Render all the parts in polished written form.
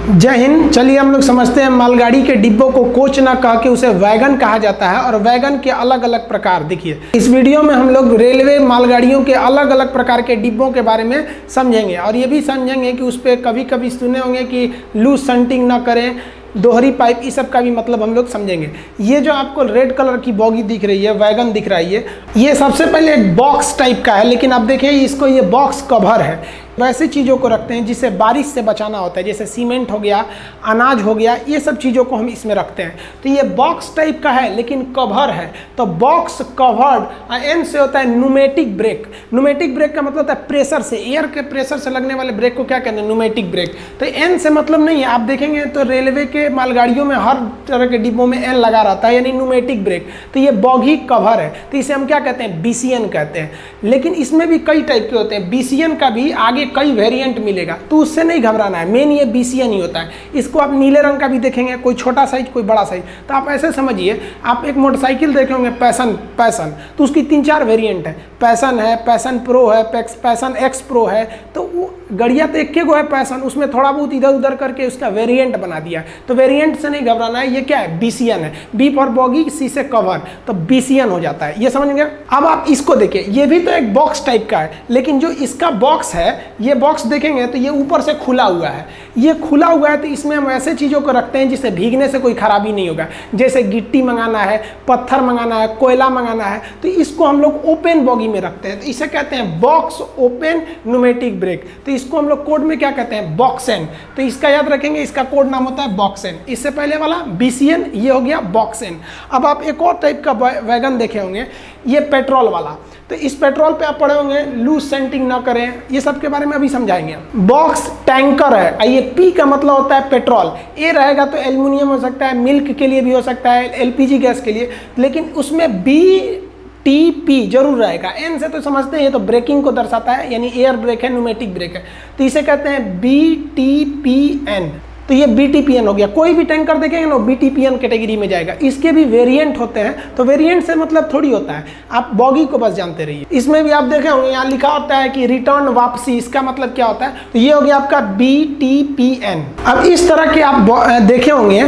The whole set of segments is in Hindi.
जय हिंद। चलिए हम लोग समझते हैं मालगाड़ी के डिब्बों को कोच ना कह के उसे वैगन कहा जाता है और वैगन के अलग अलग प्रकार। देखिए इस वीडियो में हम लोग रेलवे मालगाड़ियों के अलग अलग प्रकार के डिब्बों के बारे में समझेंगे और ये भी समझेंगे कि उस पर कभी कभी सुने होंगे कि लूज संटिंग ना करें, दोहरी पाइप, इस सब का भी मतलब हम लोग समझेंगे। ये जो आपको रेड कलर की बॉगी दिख रही है, वैगन दिख रही है, ये सबसे पहले एक बॉक्स टाइप का है, लेकिन आप देखिए इसको ये बॉक्स कवर है। वैसी चीज़ों को रखते हैं जिससे बारिश से बचाना होता है, जैसे सीमेंट हो गया, अनाज हो गया, ये सब चीज़ों को हम इसमें रखते हैं। तो ये बॉक्स टाइप का है लेकिन कवर है, तो बॉक्स कवर्ड। एन से होता है न्यूमेटिक ब्रेक। न्यूमेटिक ब्रेक का मतलब होता है प्रेशर से, एयर के प्रेशर से लगने वाले ब्रेक को क्या कहते हैं? Pneumatic break. तो एन से मतलब नहीं है, आप देखेंगे तो रेलवे के मालगाड़ियों में हर तरह के डिब्बों में एन लगा रहता है, यानी न्यूमेटिक ब्रेक। तो ये बॉगी कवर है, तो इसे हम क्या कहते हैं? बीसीएन कहते हैं। लेकिन इसमें भी कई टाइप के होते हैं, बीसीएन का भी आगे कई वेरिएंट मिलेगा, तो उससे नहीं घबराना है, मेन ये बीसीएन ही होता है। इसको आप नीले रंग का भी देखेंगे, कोई छोटा साइज कोई बड़ा साइज। तो आप ऐसे समझिए, आप एक मोटरसाइकिल देखे होंगे पैसन, तो उसकी 3-4 वेरिएंट है। पैसन है, पैसन प्रो है, पैसन एक्स प्रो है। तो वो गड़िया तो एक गो है पैसन, उसमें थोड़ा बहुत इधर उधर करके उसका वेरिएंट बना दिया। तो वेरिएंट से नहीं घबराना है, ये क्या है? बीसीएन है। बी फॉर बॉगी, सी से कवर, तो बीसीएन हो जाता है। ये समझ गए? अब आप इसको देखिए, ये भी तो एक बॉक्स टाइप का है, लेकिन जो इसका बॉक्स है, ये बॉक्स देखेंगे तो ये ऊपर से खुला हुआ है। ये खुला हुआ है तो इसमें हम ऐसे चीज़ों को रखते हैं जिससे भीगने से कोई खराबी नहीं होगा। जैसे गिट्टी मंगाना है, पत्थर मंगाना है, कोयला मंगाना है, तो इसको हम लोग ओपन बॉगी में रखते हैं। तो इसे कहते हैं बॉक्स ओपन न्यूमेटिक ब्रेक। तो इसको हम लोग कोड में क्या कहते हैं? बॉक्सेन। तो इसका याद रखेंगे, इसका कोड नाम होता है बॉक्सेन। इससे पहले वाला बीसीएन, ये हो गया बॉक्सेन। अब आप एक और टाइप का वैगन देखे होंगे, ये पेट्रोल वाला। तो इस पेट्रोल पे आप पढ़े होंगे लूज सेंटिंग ना करें, ये सब के बारे में अभी समझाएंगे। बॉक्स टैंकर है, ये पी का मतलब होता है पेट्रोल। ए रहेगा तो एल्युमिनियम हो सकता है, मिल्क के लिए भी हो सकता है, एलपीजी गैस के लिए, लेकिन उसमें BTP जरूर रहेगा। एन से तो समझते हैं, ये तो ब्रेकिंग को दर्शाता है, यानी एयर ब्रेक है, न्यूमेटिक ब्रेक है, तो इसे कहते हैं BTPN। तो ये BTPN हो गया। कोई भी टैंकर देखेंगे ना, BTPN कैटेगरी में जाएगा। इसके भी वेरिएंट होते हैं, तो वेरिएंट से मतलब थोड़ी होता है, आप बॉगी को बस जानते रहिए। इसमें भी आप देखे होंगे, यहाँ लिखा होता है कि रिटर्न वापसी, इसका मतलब क्या होता है? तो ये हो गया आपका BTPN। अब इस तरह के आप देखे होंगे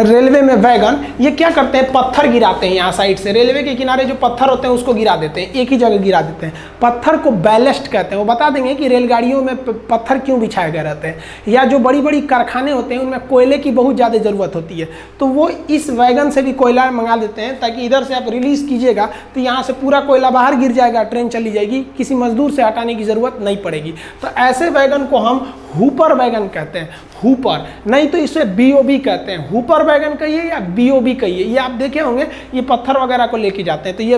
रेलवे में वैगन, ये क्या करते हैं? पत्थर गिराते हैं यहाँ साइड से। रेलवे के किनारे जो पत्थर होते हैं उसको गिरा देते हैं, एक ही जगह गिरा देते हैं। पत्थर को बैलेस्ट कहते हैं। वो बता देंगे कि रेलगाड़ियों में पत्थर क्यों बिछाए गए रहते हैं, या जो बड़ी बड़ी कारखाने होते हैं उनमें कोयले की बहुत ज़्यादा ज़रूरत होती है, तो वो इस वैगन से भी कोयला मंगा देते हैं, ताकि इधर से आप रिलीज़ कीजिएगा तो यहाँ से पूरा कोयला बाहर गिर जाएगा, ट्रेन चली जाएगी, किसी मजदूर से हटाने की ज़रूरत नहीं पड़ेगी। तो ऐसे वैगन को हम हुपर वैगन कहते हैं। हुपर नहीं तो इसे BOB कहते हैं। हुपर वैगन कहिए या BOB कहिए, ये आप देखे होंगे, ये पत्थर वगैरह को लेके जाते हैं, तो ये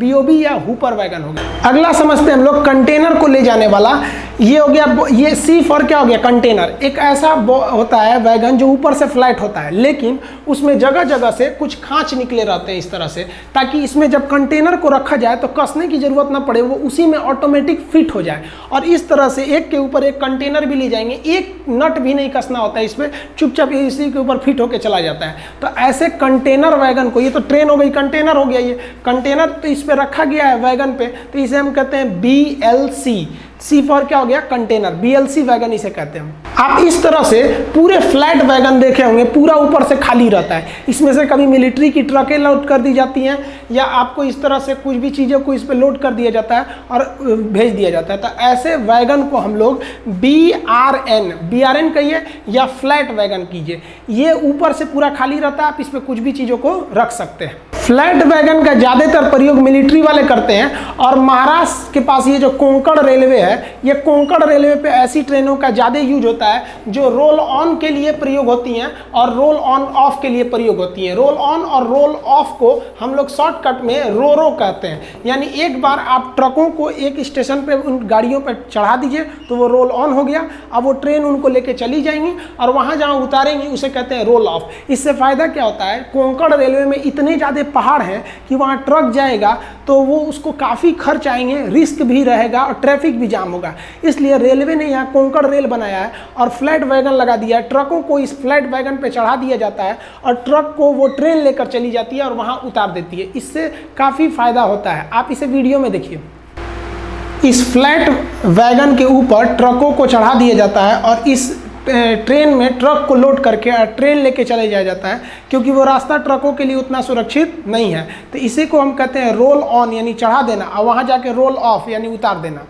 BOB या हुपर वैगन हो गया। अगला समझते हैं हम लोग कंटेनर को ले जाने वाला। ये हो गया, ये सी फॉर क्या हो गया? कंटेनर। एक ऐसा होता है वैगन जो ऊपर से फ्लैट होता है, लेकिन उसमें जगह जगह से कुछ खांच निकले रहते हैं इस तरह से, ताकि इसमें जब कंटेनर को रखा जाए तो कसने की जरूरत ना पड़े, वो उसी में ऑटोमेटिक फिट हो जाए। और इस तरह से एक के ऊपर एक कंटेनर भी ले जाएंगे, एक नट भी नहीं कसना होता है, इस पर चुपचाप इसी के ऊपर फिट होकर चला जाता है। तो ऐसे कंटेनर वैगन को, ये तो ट्रेन हो गई, कंटेनर हो गया, ये कंटेनर तो इस पर रखा गया है वैगन पे, तो इसे हम कहते हैं BLC। सी फॉर क्या हो गया? कंटेनर। BLC वैगन इसे कहते हैं। आप इस तरह से पूरे फ्लैट वैगन देखे होंगे, पूरा ऊपर से खाली रहता है। इसमें से कभी मिलिट्री की ट्रकें लोड कर दी जाती हैं, या आपको इस तरह से कुछ भी चीज़ों को इस पर लोड कर दिया जाता है और भेज दिया जाता है। तो ऐसे वैगन को हम लोग BRN कहिए या फ्लैट वैगन कीजिए। ये ऊपर से पूरा खाली रहता है, आप इस पर कुछ भी चीज़ों को रख सकते हैं। फ्लैट वैगन का ज़्यादातर प्रयोग मिलिट्री वाले करते हैं, और महाराष्ट्र के पास ये जो कोंकण रेलवे है, ये कोंकण रेलवे पे ऐसी ट्रेनों का ज़्यादा यूज होता है जो रोल ऑन के लिए प्रयोग होती हैं और रोल ऑन ऑफ के लिए प्रयोग होती हैं। रोल ऑन और रोल ऑफ को हम लोग शॉर्टकट में रो कहते हैं। यानी एक बार आप ट्रकों को एक स्टेशन पे उन गाड़ियों पर चढ़ा दीजिए तो वो रोल ऑन हो गया, अब वो ट्रेन उनको लेके चली जाएंगी और वहाँ जहाँ उतारेंगी उसे कहते हैं रोल ऑफ। इससे फ़ायदा क्या होता है? कोंकण रेलवे में इतने ज़्यादा पहाड़ हैं कि वहाँ ट्रक जाएगा तो वो उसको काफ़ी खर्च आएंगे, रिस्क भी रहेगा और ट्रैफिक भी जाम होगा। इसलिए रेलवे ने यहाँ कोंकण रेल बनाया है और फ्लैट वैगन लगा दिया है। ट्रकों को इस फ्लैट वैगन पे चढ़ा दिया जाता है और ट्रक को वो ट्रेन लेकर चली जाती है और वहाँ उतार देती है। इससे काफ़ी फ़ायदा होता है। आप इसे वीडियो में देखिए। इस फ्लैट वैगन के ऊपर ट्रकों को चढ़ा दिया जाता है और इस ट्रेन में ट्रक को लोड करके ट्रेन लेके चले जाया जाता है, क्योंकि वो रास्ता ट्रकों के लिए उतना सुरक्षित नहीं है। तो इसी को हम कहते हैं रोल ऑन यानी चढ़ा देना, और वहाँ जाके रोल ऑफ यानी उतार देना।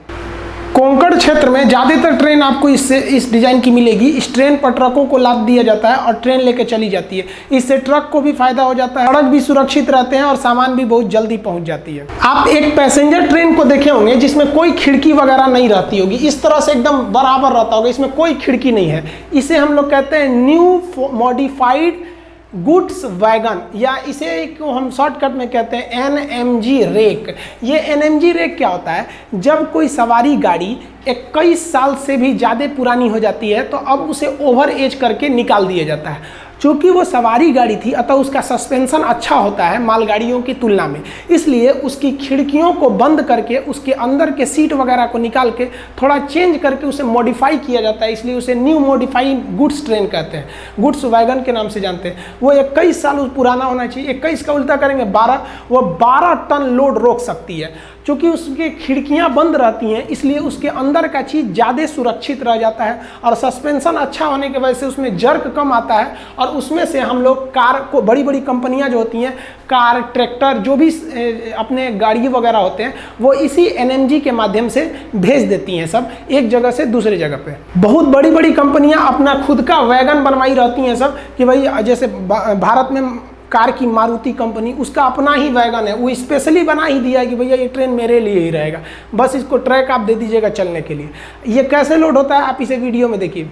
कोंकण क्षेत्र में ज़्यादातर ट्रेन आपको इस डिज़ाइन की मिलेगी। इस ट्रेन पर ट्रकों को लाद दिया जाता है और ट्रेन लेके चली जाती है। इससे ट्रक को भी फायदा हो जाता है, सड़क भी सुरक्षित रहते हैं और सामान भी बहुत जल्दी पहुंच जाती है। आप एक पैसेंजर ट्रेन को देखे होंगे जिसमें कोई खिड़की वगैरह नहीं रहती होगी, इस तरह से एकदम बराबर रहता होगा, इसमें कोई खिड़की नहीं है। इसे हम लोग कहते हैं न्यू मॉडिफाइड गुड्स वैगन, या इसे को हम शॉर्टकट में कहते हैं NMG रेक। ये NMG रेक क्या होता है? जब कोई सवारी गाड़ी 21 साल से भी ज़्यादा पुरानी हो जाती है तो अब उसे ओवर एज करके निकाल दिया जाता है। चूँकि वो सवारी गाड़ी थी अतः उसका सस्पेंशन अच्छा होता है मालगाड़ियों की तुलना में, इसलिए उसकी खिड़कियों को बंद करके उसके अंदर के सीट वगैरह को निकाल के थोड़ा चेंज करके उसे मॉडिफाई किया जाता है, इसलिए उसे न्यू मॉडिफाइड गुड्स ट्रेन कहते हैं, गुड्स वैगन के नाम से जानते हैं। वो 21 साल पुराना होना चाहिए। 21 का उल्टा करेंगे 12, वो 12 टन लोड रोक सकती है। चूँकि उसकी खिड़कियाँ बंद रहती हैं इसलिए उसके अंदर का चीज़ ज़्यादा सुरक्षित रह जाता है, और सस्पेंशन अच्छा होने की वजह से उसमें जर्क कम आता है, और उसमें से हम लोग कार को, बड़ी बड़ी कंपनियां जो होती हैं, कार, ट्रैक्टर, जो भी अपने गाड़ी वगैरह होते हैं, वो इसी NMG के माध्यम से भेज देती हैं, सब एक जगह से दूसरी जगह पे। बहुत बड़ी बड़ी कंपनियां अपना खुद का वैगन बनवाई रहती हैं सब, कि भाई जैसे भारत में कार की मारुति कंपनी, उसका अपना ही वैगन है, वो स्पेशली बना ही दिया है कि भैया ये ट्रेन मेरे लिए ही रहेगा, बस इसको ट्रैक आप दे दीजिएगा चलने के लिए। ये कैसे लोड होता है आप इसे वीडियो में देखिए।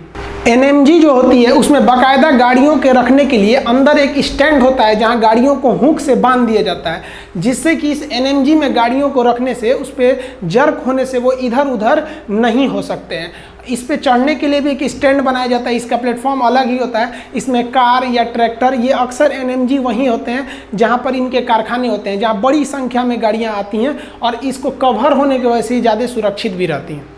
NMG जो होती है उसमें बाकायदा गाड़ियों के रखने के लिए अंदर एक स्टैंड होता है जहां गाड़ियों को हुक से बांध दिया जाता है, जिससे कि इस NMG में गाड़ियों को रखने से उस पर जर्क होने से वो इधर उधर नहीं हो सकते हैं। इस पे चढ़ने के लिए भी एक स्टैंड बनाया जाता है, इसका प्लेटफॉर्म अलग ही होता है। इसमें कार या ट्रैक्टर, ये अक्सर NMG वहीं होते हैं जहां पर इनके कारखाने होते हैं, जहां बड़ी संख्या में गाड़ियां आती हैं, और इसको कवर होने की वजह से ज़्यादा सुरक्षित भी रहती हैं।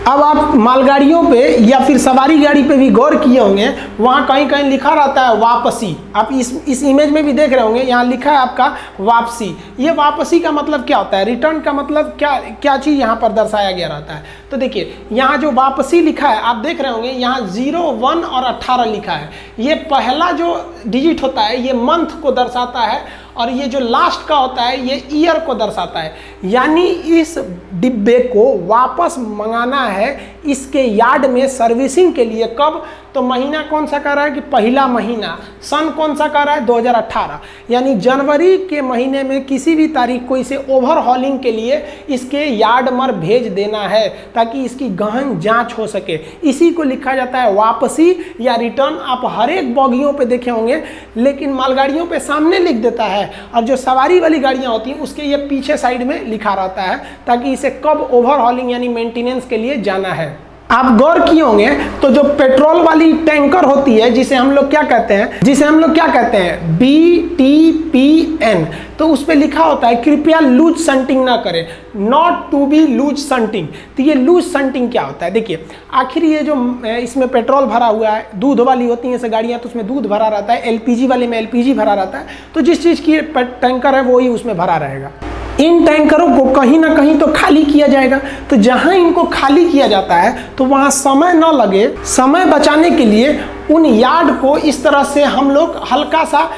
अब आप मालगाड़ियों पे या फिर सवारी गाड़ी पे भी गौर किए होंगे, वहाँ कहीं कहीं लिखा रहता है वापसी। आप इस इमेज में भी देख रहे होंगे, यहाँ लिखा है आपका वापसी। ये वापसी का मतलब क्या होता है? रिटर्न का मतलब क्या चीज़ यहाँ पर दर्शाया गया रहता है? तो देखिए यहाँ जो वापसी लिखा है आप देख रहे होंगे, यहाँ 0, 1 और 18 लिखा है। ये पहला जो डिजिट होता है ये मंथ को दर्शाता है, और ये जो लास्ट का होता है ये ईयर को दर्शाता है। यानी इस डिब्बे को वापस मंगाना है इसके यार्ड में सर्विसिंग के लिए। कब? तो महीना कौन सा कह रहा है कि पहला महीना, सन कौन सा कह रहा है 2018, यानी जनवरी के महीने में किसी भी तारीख को इसे ओवरहॉलिंग के लिए इसके यार्ड में भेज देना है, ताकि इसकी गहन जांच हो सके। इसी को लिखा जाता है वापसी या रिटर्न। आप हर एक बॉगियों पे देखे होंगे, लेकिन मालगाड़ियों पे सामने लिख देता है, और जो सवारी वाली गाड़ियां होती हैं उसके ये पीछे साइड में लिखा रहता है, ताकि इसे कब ओवरहॉलिंग यानी मेंटेनेंस के लिए जाना है। आप गौर किए होंगे तो जो पेट्रोल वाली टैंकर होती है जिसे हम लोग क्या कहते हैं BTPN, तो उस पर लिखा होता है कृपया लूज संटिंग ना करें, not to be loose shunting. तो ये लूज संटिंग क्या होता है? देखिए आखिर ये जो इसमें पेट्रोल भरा हुआ है, दूध वाली होती हैं गाड़ियाँ तो उसमें दूध भरा रहता है, LPG वाले में LPG भरा रहता है, तो जिस चीज़ की टैंकर है वही उसमें भरा रहेगा। इन टैंकरों को कहीं ना कहीं तो खाली किया जाएगा, तो जहां इनको खाली किया जाता है तो वहां समय न लगे, समय बचाने के लिए उन यार्ड को इस तरह से हम लोग हल्का सा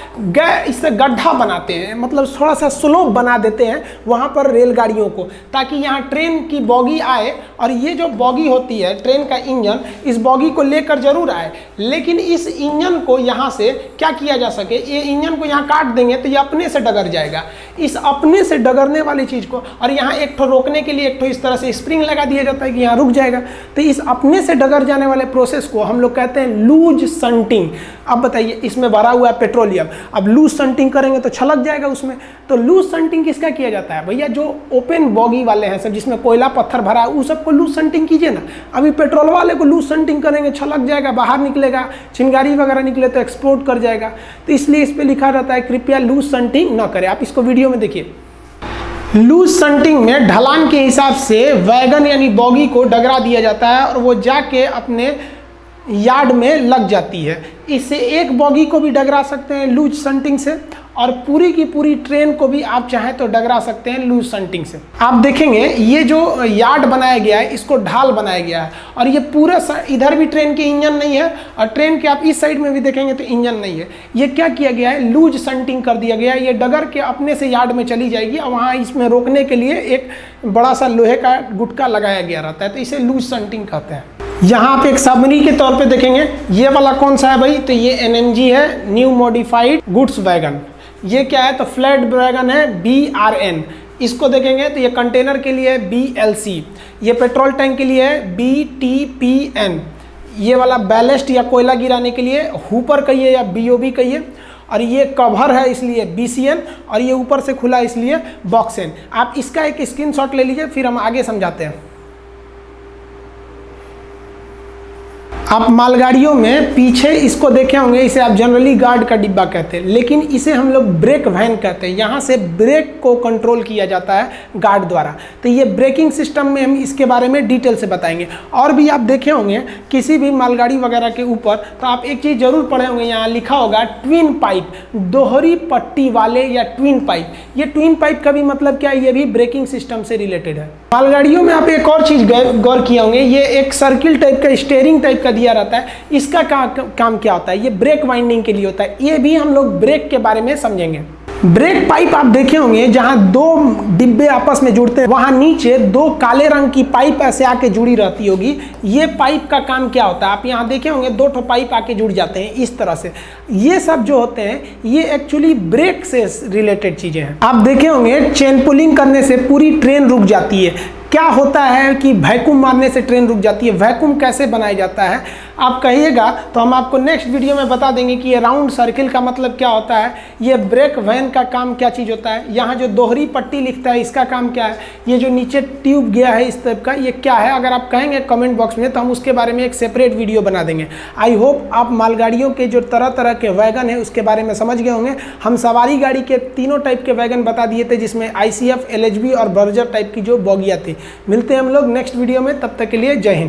इससे गड्ढा बनाते हैं, मतलब थोड़ा सा स्लोप बना देते हैं वहाँ पर रेलगाड़ियों को, ताकि यहाँ ट्रेन की बॉगी आए, और ये जो बॉगी होती है ट्रेन का इंजन, इस बॉगी को लेकर जरूर आए, लेकिन इस इंजन को यहाँ से क्या किया जा सके, ये इंजन को यहाँ काट देंगे तो ये अपने से डगर जाएगा। इस अपने से डगरने वाली चीज़ को, और यहाँ एक ठो रोकने के लिए एक ठो इस तरह से स्प्रिंग लगा दिया जाता है कि यहाँ रुक जाएगा, तो इस अपने से डगर जाने वाले प्रोसेस को हम लोग कहते हैं लूज संटिंग। अब बताइए इसमें भरा हुआ है पेट्रोलियम, अब लूज संटिंग करेंगे तो छलक जाएगा उसमें। तो लूज संटिंग किसका किया जाता है? भैया जो ओपन बॉगी वाले हैं सब, जिसमें कोयला पत्थर भरा है, उस सबको लूज संटिंग कीजिए ना। अभी पेट्रोल वाले को लूज संटिंग करेंगे, छलक जाएगा, बाहर निकलेगा, चिंगारी वगैरह निकले तो एक्सपोर्ट कर जाएगा। तो इसलिए इस पर लिखा रहता है कृपया लूज संटिंग न करें। आप इसको वीडियो में देखिए। लूज संटिंग में ढलान के हिसाब से वैगन यानी बॉगी को डगरा दिया जाता है, और वो जाके अपने यार्ड में लग जाती है। इससे एक बॉगी को भी डगरा सकते हैं लूज संटिंग से, और पूरी की पूरी ट्रेन को भी आप चाहें तो डगरा सकते हैं लूज संटिंग से। आप देखेंगे ये जो यार्ड बनाया गया है इसको ढाल बनाया गया है, और ये पूरा इधर भी ट्रेन के इंजन नहीं है, और ट्रेन के आप इस साइड में भी देखेंगे तो इंजन नहीं है। ये क्या किया गया है, लूज संटिंग कर दिया गया है। ये डगर के अपने से यार्ड में चली जाएगी, और वहाँ इसमें रोकने के लिए एक बड़ा सा लोहे का गुटका लगाया गया रहता है, तो इसे लूज संटिंग कहते हैं। यहाँ पे एक सबमरी के तौर पे देखेंगे, ये वाला कौन सा है भाई, तो ये NMG है, न्यू मॉडिफाइड गुड्स वैगन। ये क्या है, तो फ्लैट वैगन है, BRN। इसको देखेंगे तो ये कंटेनर के लिए है BLC, ये पेट्रोल टैंक के लिए है BTPN, ये वाला बैलेस्ट या कोयला गिराने के लिए हुपर कहिए या BOB कहिए, और ये कवर है इसलिए BCN, और ये ऊपर से खुला इसलिए बॉक्सन। आप इसका एक स्क्रीनशॉट ले लीजिए, फिर हम आगे समझाते हैं। आप मालगाड़ियों में पीछे इसको देखे होंगे, इसे आप जनरली गार्ड का डिब्बा कहते हैं, लेकिन इसे हम लोग ब्रेक वैन कहते हैं। यहाँ से ब्रेक को कंट्रोल किया जाता है गार्ड द्वारा। तो ये ब्रेकिंग सिस्टम में हम इसके बारे में डिटेल से बताएंगे। और भी आप देखे होंगे किसी भी मालगाड़ी वगैरह के ऊपर, तो आप एक चीज़ जरूर पढ़े होंगे, यहाँ लिखा होगा ट्विन पाइप, दोहरी पट्टी वाले या ट्विन पाइप। ये ट्विन पाइप का भी मतलब क्या है, ये भी ब्रेकिंग सिस्टम से रिलेटेड है। मालगाड़ियों में आप एक और चीज़ गौर किए होंगे, ये एक सर्किल टाइप का स्टीयरिंग टाइप का दिया रहता है। इसका काम क्या होता है, ये ब्रेक वाइंडिंग के लिए होता है। ये भी हम लोग ब्रेक के बारे में समझेंगे। ब्रेक पाइप आप देखे होंगे, जहां दो डिब्बे आपस में जुड़ते हैं, वहां नीचे दो काले रंग की पाइप ऐसे आके जुड़ी रहती होगी। ये पाइप का काम क्या होता है, आप यहां देखे होंगे दो ठो पाइप आके जुड़ जाते हैं इस तरह से। ये सब जो होते हैं ये एक्चुअली ब्रेक से रिलेटेड चीजें हैं। आप देखे होंगे चेन पुलिंग करने से पूरी ट्रेन रुक जाती है। क्या होता है कि वैक्यूम मारने से ट्रेन रुक जाती है। वैक्यूम कैसे बनाया जाता है आप कहिएगा तो हम आपको नेक्स्ट वीडियो में बता देंगे कि ये राउंड सर्किल का मतलब क्या होता है, ये ब्रेक वैन का काम क्या चीज़ होता है, यहाँ जो दोहरी पट्टी लिखता है इसका काम क्या है, ये जो नीचे ट्यूब गया है इस टाइप का ये क्या है। अगर आप कहेंगे कमेंट बॉक्स में तो हम उसके बारे में एक सेपरेट वीडियो बना देंगे। आई होप आप मालगाड़ियों के जो तरह तरह के वैगन है उसके बारे में समझ गए होंगे। हम सवारी गाड़ी के तीनों टाइप के वैगन बता दिए थे, जिसमें ICF, LHB और बर्जर टाइप की जो बोगियाँ थी। मिलते हैं हम लोग नेक्स्ट वीडियो में, तब तक के लिए जय हिंद।